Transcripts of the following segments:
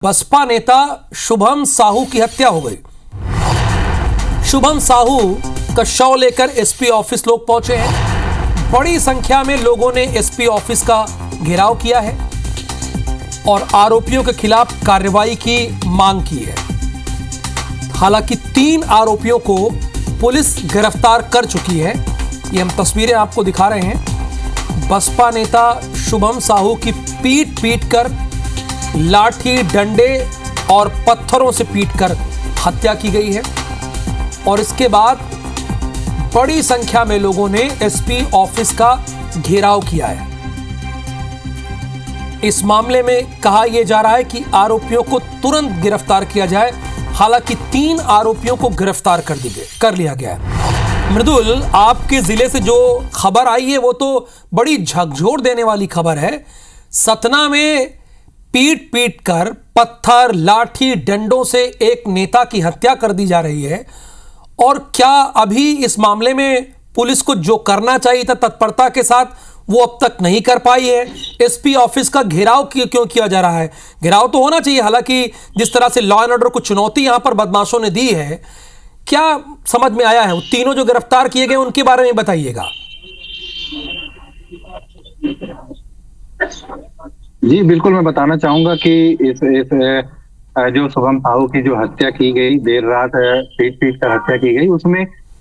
बसपा नेता शुभम साहू की हत्या हो गई। शुभम साहू का शव लेकर एसपी ऑफिस लोग पहुंचे हैं। बड़ी संख्या में लोगों ने एसपी ऑफिस का घेराव किया है और आरोपियों के खिलाफ कार्रवाई की मांग की है। हालांकि 3 आरोपियों को पुलिस गिरफ्तार कर चुकी है। ये हम तस्वीरें आपको दिखा रहे हैं। बसपा नेता शुभम साहू की पीट कर लाठी, डंडे और पत्थरों से पीटकर हत्या की गई है और इसके बाद बड़ी संख्या में लोगों ने एसपी ऑफिस का घेराव किया है। इस मामले में कहा यह जा रहा है कि आरोपियों को तुरंत गिरफ्तार किया जाए। हालांकि 3 आरोपियों को गिरफ्तार कर लिया गया है। मृदुल, आपके जिले से जो खबर आई है वो तो बड़ी झकझोर देने वाली खबर है। सतना में पीट कर पत्थर, लाठी, डंडों से एक नेता की हत्या कर दी जा रही है। और क्या अभी इस मामले में पुलिस को जो करना चाहिए था तत्परता के साथ वो अब तक नहीं कर पाई है? एसपी ऑफिस का घेराव क्यों किया जा रहा है? घेराव तो होना चाहिए। हालांकि जिस तरह से लॉ एंड ऑर्डर को चुनौती यहां पर बदमाशों ने दी है, क्या समझ में आया है? वो तीनों जो गिरफ्तार किए गए उनके बारे में बताइएगा। जी बिल्कुल, मैं बताना चाहूंगा कि इस जो शुभम साहू की जो हत्या की गई, देर रात पीट कर हत्या की गई,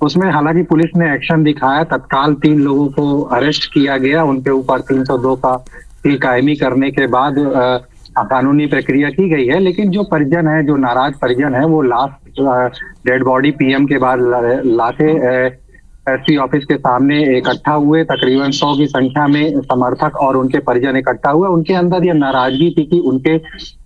उसमें हालांकि पुलिस ने एक्शन दिखाया। तत्काल 3 लोगों को अरेस्ट किया गया। उनके ऊपर 302 की कायमी करने के बाद कानूनी प्रक्रिया की गई है। लेकिन जो परिजन है, जो नाराज परिजन है, वो लास्ट डेड बॉडी पीएम के बाद लाके एसपी ऑफिस के सामने इकट्ठा हुए। तकरीबन 100 की संख्या में समर्थक और उनके परिजन इकट्ठा हुए। उनके अंदर यह नाराजगी थी कि उनके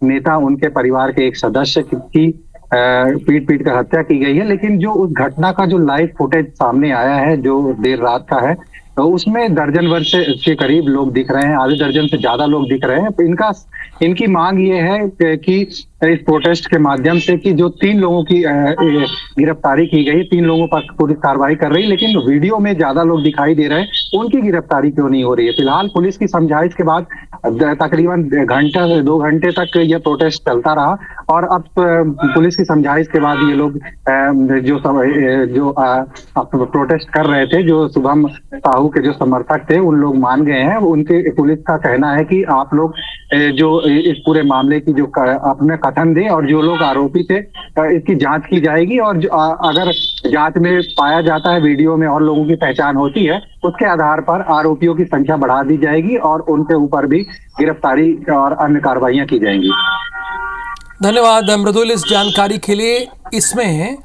नेता, उनके परिवार के एक सदस्य की पीट कर हत्या की गई है। लेकिन जो उस घटना का जो लाइव फुटेज सामने आया है, जो देर रात का है, तो उसमें दर्जन भर से के करीब लोग दिख रहे हैं, आधे दर्जन से ज्यादा लोग दिख रहे हैं। इनकी मांग ये है कि इस प्रोटेस्ट के माध्यम से कि जो 3 लोगों की गिरफ्तारी की गई, 3 लोगों पर पुलिस कार्रवाई कर रही, लेकिन वीडियो में ज्यादा लोग दिखाई दे रहे हैं, उनकी गिरफ्तारी क्यों नहीं हो रही है? फिलहाल पुलिस की समझाइश के बाद तकरीबन घंटा से 2 घंटे तक यह प्रोटेस्ट चलता रहा और अब पुलिस की समझाइश के बाद ये लोग जो प्रोटेस्ट कर रहे थे, जो शुभम साहू के जो समर्थक थे, उन लोग मान गए हैं। उनके पुलिस का कहना है कि आप लोग जो इस पूरे मामले की जो अपने कथन दे और जो लोग आरोपी थे इसकी जांच की जाएगी और अगर जांच में पाया जाता है, वीडियो में और लोगों की पहचान होती है, उसके आधार पर आरोपियों की संख्या बढ़ा दी जाएगी और उनके ऊपर भी गिरफ्तारी और अन्य कार्रवाइयां की जाएंगी। धन्यवाद मृदुल इस जानकारी के लिए। इसमें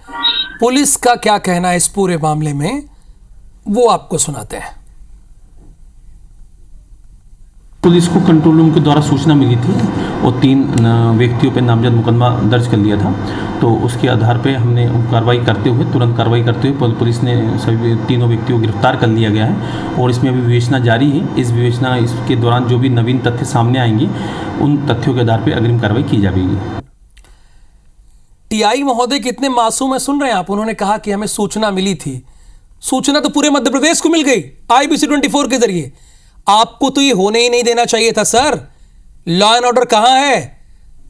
पुलिस का क्या कहना है इस पूरे मामले में, वो आपको सुनाते हैं। पुलिस को कंट्रोल रूम के द्वारा सूचना मिली थी और 3 व्यक्तियों पर नामजद मुकदमा दर्ज कर लिया था। तो उसके आधार पे हमने तुरंत कार्रवाई करते हुए पुलिस ने सभी 3 व्यक्तियों को गिरफ्तार कर लिया गया है और इसमें अभी विवेचना जारी है। इसके दौरान जो भी नवीन तथ्य सामने आएंगे, उन तथ्यों के आधार पर अग्रिम कार्रवाई की जाएगी। टीआई महोदय कितने मासूम है, सुन रहे हैं आप। उन्होंने कहा कि हमें सूचना मिली थी। सूचना तो पूरे मध्य प्रदेश को मिल गई IBC 24 के जरिए। आपको तो ये होने ही नहीं देना चाहिए था सर। लॉ एंड ऑर्डर कहां है,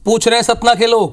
पूछ रहे हैं सतना के लोग।